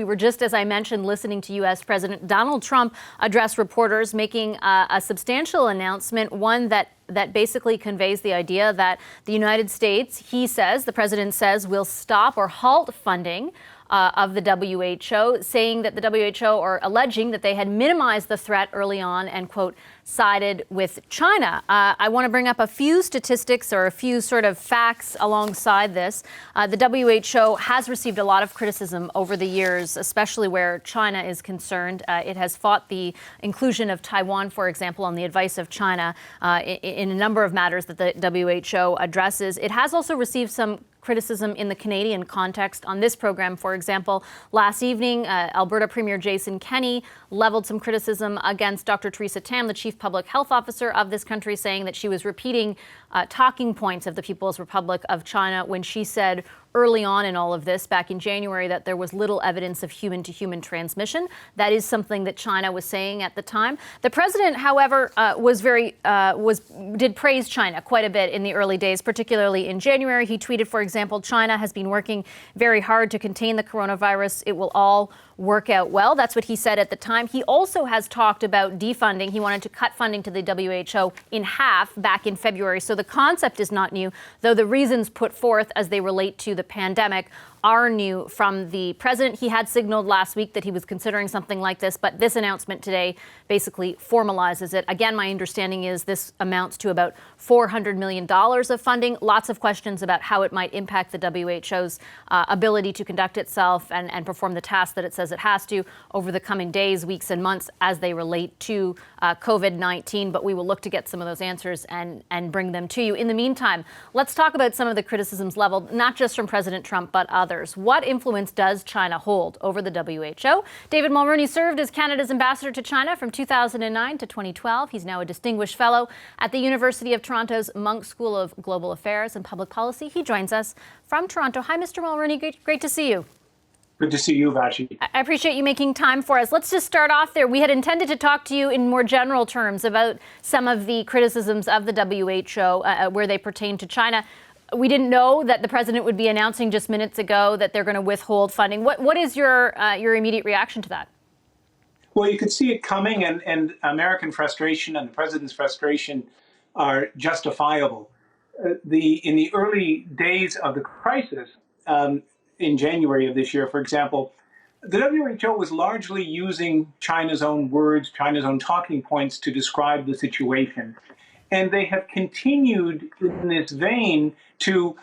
We were just, as I mentioned, listening to U.S. President Donald Trump address reporters, making a substantial announcement, one that basically conveys the idea that the United States, he says, the president says, will stop or halt funding of the WHO, saying that the WHO, or alleging that they had minimized the threat early on and, quote, sided with China. I want to bring up a few statistics or a few sort of facts alongside this. The WHO has received a lot of criticism over the years, especially where China is concerned. It has fought the inclusion of Taiwan, for example, on the advice of China in a number of matters that the WHO addresses. It has also received some criticism in the Canadian context. On this program, for example, last evening, Alberta Premier Jason Kenney leveled some criticism against Dr. Theresa Tam, the Chief Public Health Officer of this country, saying that she was repeating talking points of the People's Republic of China when she said early on in all of this, back in January, that there was little evidence of human-to-human transmission. That is something that China was saying at the time. The president, however, did praise China quite a bit in the early days, particularly in January. He tweeted, for example, China has been working very hard to contain the coronavirus. It will all work out well. That's what he said at the time. He also has talked about defunding. He wanted to cut funding to the WHO in half back in February. So the concept is not new, though the reasons put forth as they relate to the pandemic are new from the president. He had signaled last week that he was considering something like this, but this announcement today basically formalizes it. Again, my understanding is this amounts to about $400 million of funding. Lots of questions about how it might impact the WHO's ability to conduct itself and perform the tasks that it says it has to over the coming days, weeks, and months as they relate to COVID-19. But we will look to get some of those answers and bring them to you. In the meantime, let's talk about some of the criticisms leveled, not just from President Trump, but others. What influence does China hold over the WHO? David Mulroney served as Canada's ambassador to China from 2009 to 2012. He's now a distinguished fellow at the University of Toronto's Munk School of Global Affairs and Public Policy. He joins us from Toronto. Hi, Mr. Mulroney. Great to see you. Good to see you, Vashi. I appreciate you making time for us. Let's just start off there. We had intended to talk to you in more general terms about some of the criticisms of the WHO where they pertain to China. We didn't know that the president would be announcing just minutes ago that they're going to withhold funding. What is your immediate reaction to that? Well, you could see it coming, and American frustration and the president's frustration are justifiable. In the early days of the crisis, in January of this year, for example, the WHO was largely using China's own words, China's own talking points to describe the situation. And they have continued in this vein to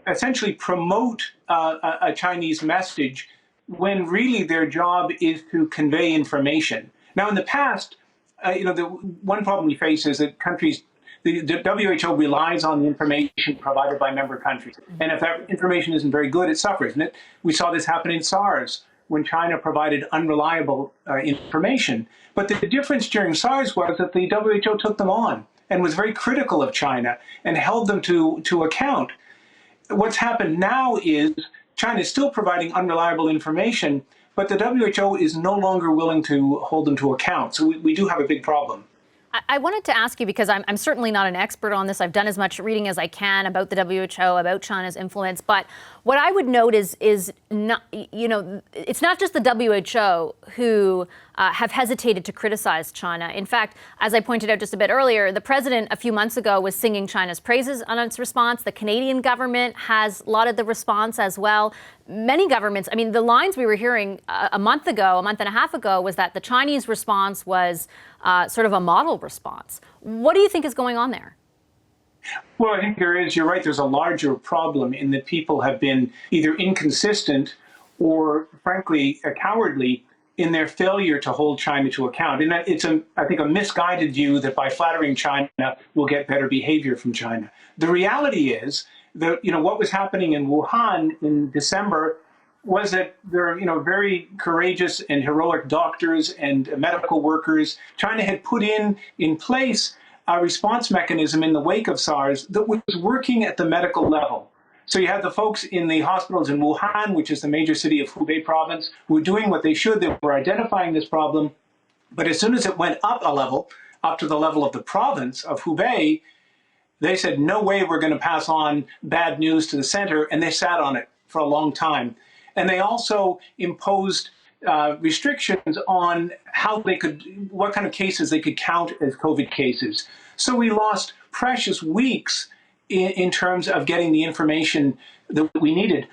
essentially promote a Chinese message when really their job is to convey information. Now, in the past, the one problem we face is that the WHO relies on the information provided by member countries. And if that information isn't very good, it suffers. And we saw this happen in SARS when China provided unreliable information. But the difference during SARS was that the WHO took them on and was very critical of China and held them to account. What's happened now is China is still providing unreliable information, but the WHO is no longer willing to hold them to account. So we do have a big problem. I wanted to ask you, because I'm certainly not an expert on this. I've done as much reading as I can about the WHO, about China's influence. But what I would note is not, it's not just the WHO who have hesitated to criticize China. In fact, as I pointed out just a bit earlier, the president a few months ago was singing China's praises on its response. The Canadian government has lauded the response as well. Many governments, the lines we were hearing a month and a half ago, was that the Chinese response was sort of a model response. What do you think is going on there? Well, I think there is. You're right. There's a larger problem in that people have been either inconsistent or, frankly, cowardly in their failure to hold China to account. And that it's, I think, a misguided view that by flattering China, we'll get better behavior from China. The reality is that, what was happening in Wuhan in December was that there are, very courageous and heroic doctors and medical workers. China had put in place a response mechanism in the wake of SARS that was working at the medical level. So you had the folks in the hospitals in Wuhan, which is the major city of Hubei province, who were doing what they should. They were identifying this problem. But as soon as it went up a level, up to the level of the province of Hubei, they said, no way we're going to pass on bad news to the center. And they sat on it for a long time. And they also imposed restrictions on how they could, what kind of cases they could count as COVID cases. So we lost precious weeks in terms of getting the information that we needed.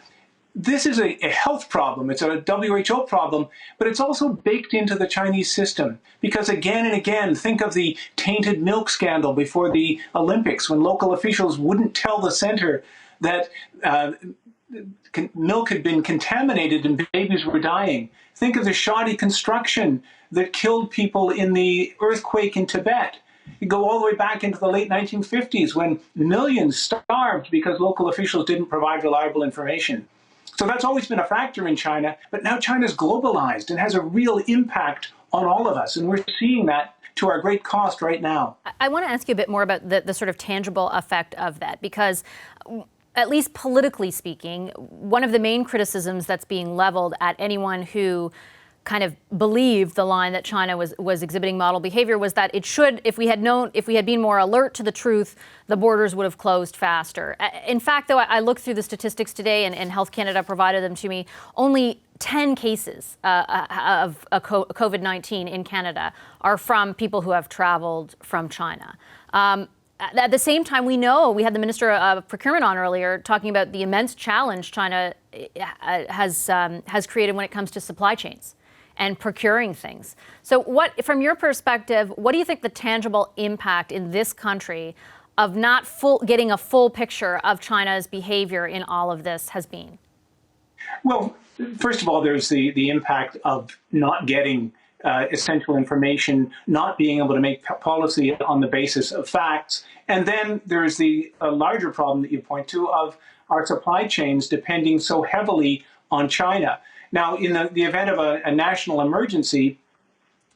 This is a health problem. It's a WHO problem, but it's also baked into the Chinese system. Because again and again, think of the tainted milk scandal before the Olympics, when local officials wouldn't tell the center that milk had been contaminated and babies were dying. Think of the shoddy construction that killed people in the earthquake in Tibet. You go all the way back into the late 1950s when millions starved because local officials didn't provide reliable information. So that's always been a factor in China, but now China's globalized and has a real impact on all of us, and we're seeing that to our great cost right now. I want to ask you a bit more about the sort of tangible effect of that, because at least politically speaking, one of the main criticisms that's being leveled at anyone who kind of believed the line that China was exhibiting model behavior was that it should, if we had been more alert to the truth, the borders would have closed faster. In fact, though, I looked through the statistics today, and Health Canada provided them to me. Only 10 cases of COVID-19 in Canada are from people who have traveled from China. At the same time, we know, we had the Minister of Procurement on earlier talking about the immense challenge China has created when it comes to supply chains and procuring things. So from your perspective, what do you think the tangible impact in this country of not getting a full picture of China's behavior in all of this has been? Well, first of all, there's the impact of not getting essential information, not being able to make policy on the basis of facts. And then there's the larger problem that you point to of our supply chains depending so heavily on China. Now, in the event of a national emergency,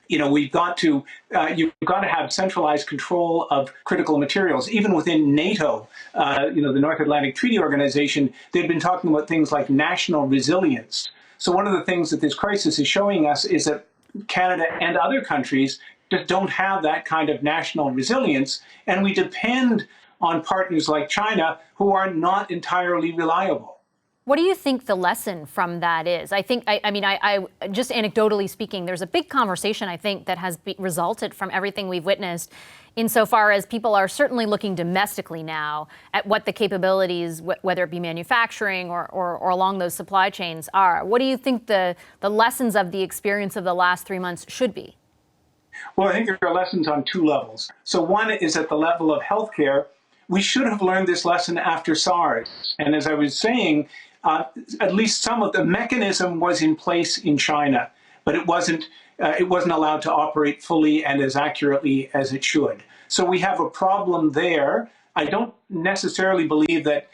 you've got to have centralized control of critical materials. Even within NATO, the North Atlantic Treaty Organization, they've been talking about things like national resilience. So one of the things that this crisis is showing us is that Canada and other countries just don't have that kind of national resilience, and we depend on partners like China who are not entirely reliable. What do you think the lesson from that is? I just anecdotally speaking, there's a big conversation, I think, that has resulted from everything we've witnessed insofar as people are certainly looking domestically now at what the capabilities, whether it be manufacturing or along those supply chains are. What do you think the lessons of the experience of the last 3 months should be? Well, I think there are lessons on two levels. So one is at the level of healthcare. We should have learned this lesson after SARS. And as I was saying, at least some of the mechanism was in place in China, but it wasn't allowed to operate fully and as accurately as it should. So we have a problem there. I don't necessarily believe that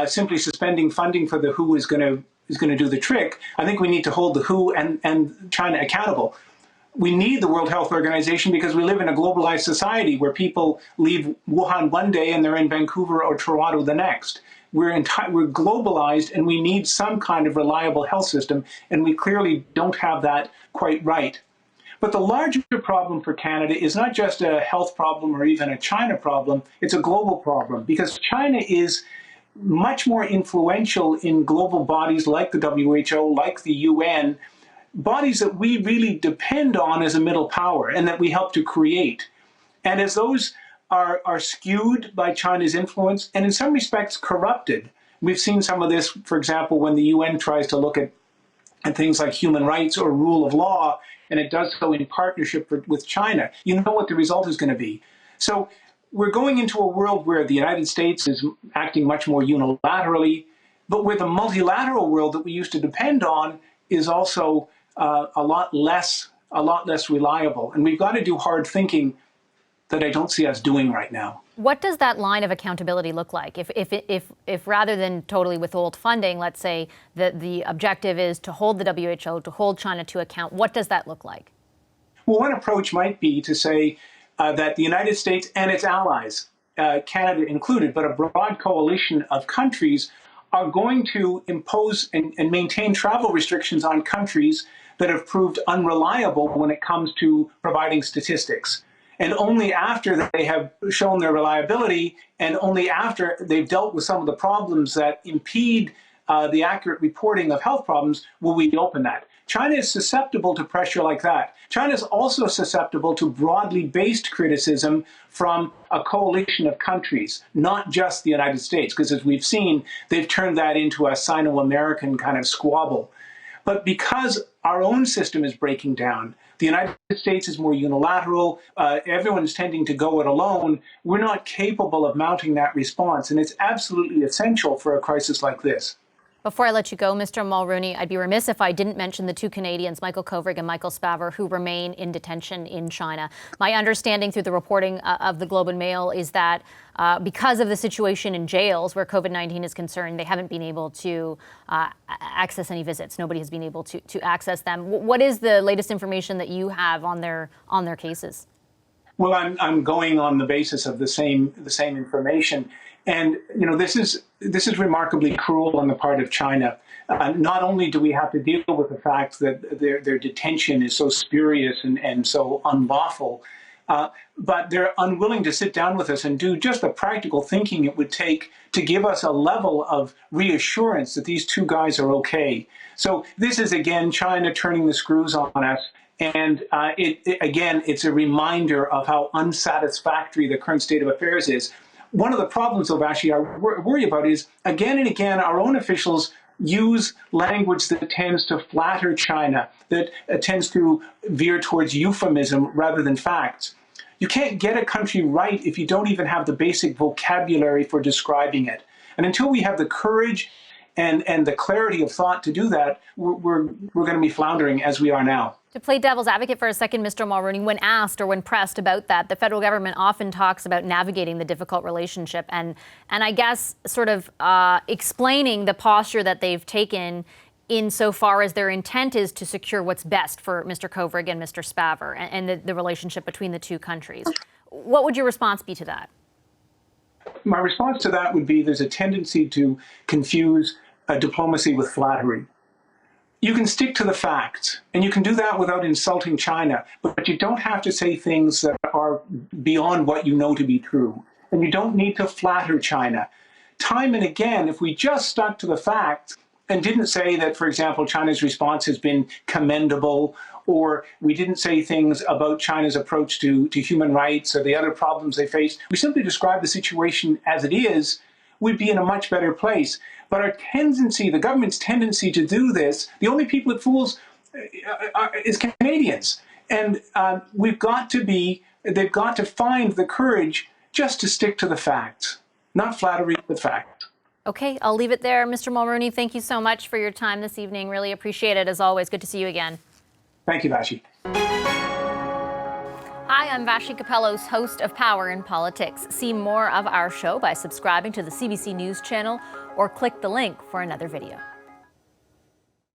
simply suspending funding for the WHO is going to do the trick. I think we need to hold the WHO and China accountable. We need the World Health Organization because we live in a globalized society where people leave Wuhan one day and they're in Vancouver or Toronto the next. We're globalized, and we need some kind of reliable health system, and we clearly don't have that quite right. But the larger problem for Canada is not just a health problem or even a China problem, it's a global problem, because China is much more influential in global bodies like the WHO, like the UN, bodies that we really depend on as a middle power and that we help to create. And as those are skewed by China's influence and in some respects corrupted. We've seen some of this, for example, when the UN tries to look at things like human rights or rule of law, and it does so in partnership with China. You know what the result is going to be. So we're going into a world where the United States is acting much more unilaterally, but where the multilateral world that we used to depend on is also a lot less reliable. And we've got to do hard thinking that I don't see us doing right now. What does that line of accountability look like? If rather than totally withhold funding, let's say that the objective is to hold the WHO, to hold China to account, what does that look like? Well, one approach might be to say that the United States and its allies, Canada included, but a broad coalition of countries, are going to impose and maintain travel restrictions on countries that have proved unreliable when it comes to providing statistics. And only after they have shown their reliability and only after they've dealt with some of the problems that impede the accurate reporting of health problems, will we open that? China is susceptible to pressure like that. China is also susceptible to broadly based criticism from a coalition of countries, not just the United States, because as we've seen, they've turned that into a Sino-American kind of squabble. But because our own system is breaking down, the United States is more unilateral, everyone is tending to go it alone, we're not capable of mounting that response. And it's absolutely essential for a crisis like this. Before I let you go, Mr. Mulroney, I'd be remiss if I didn't mention the two Canadians, Michael Kovrig and Michael Spavor, who remain in detention in China. My understanding through the reporting of the Globe and Mail is that because of the situation in jails where COVID-19 is concerned, they haven't been able to access any visits. Nobody has been able to access them. What is the latest information that you have on their cases? Well, I'm going on the basis of the same information. And, you know, this is remarkably cruel on the part of China. Not only do we have to deal with the fact that their detention is so spurious and so unlawful, but they're unwilling to sit down with us and do just the practical thinking it would take to give us a level of reassurance that these two guys are okay. So this is, again, China turning the screws on us. And again, it's a reminder of how unsatisfactory the current state of affairs is. One of the problems, though, Vashi, I worry about is, again and again, our own officials use language that tends to flatter China, that tends to veer towards euphemism rather than facts. You can't get a country right if you don't even have the basic vocabulary for describing it. And until we have the courage and the clarity of thought to do that, we're going to be floundering as we are now. To play devil's advocate for a second, Mr. Mulroney, when asked or when pressed about that, the federal government often talks about navigating the difficult relationship and I guess sort of explaining the posture that they've taken insofar as their intent is to secure what's best for Mr. Kovrig and Mr. Spavor and the relationship between the two countries. What would your response be to that? My response to that would be there's a tendency to confuse diplomacy with flattery. You can stick to the facts, and you can do that without insulting China, but you don't have to say things that are beyond what you know to be true. And you don't need to flatter China. Time and again, if we just stuck to the facts and didn't say that, for example, China's response has been commendable, or we didn't say things about China's approach to human rights or the other problems they face, we simply describe the situation as it is, we'd be in a much better place. But our tendency, the government's tendency to do this, the only people it fools is Canadians. And they've got to find the courage just to stick to the facts, not flattery, but facts. Okay, I'll leave it there. Mr. Mulroney, thank you so much for your time this evening. Really appreciate it, as always. Good to see you again. Thank you, Vashi. Hi, I'm Vashi Capellos, host of Power in Politics. See more of our show by subscribing to the CBC News channel or click the link for another video.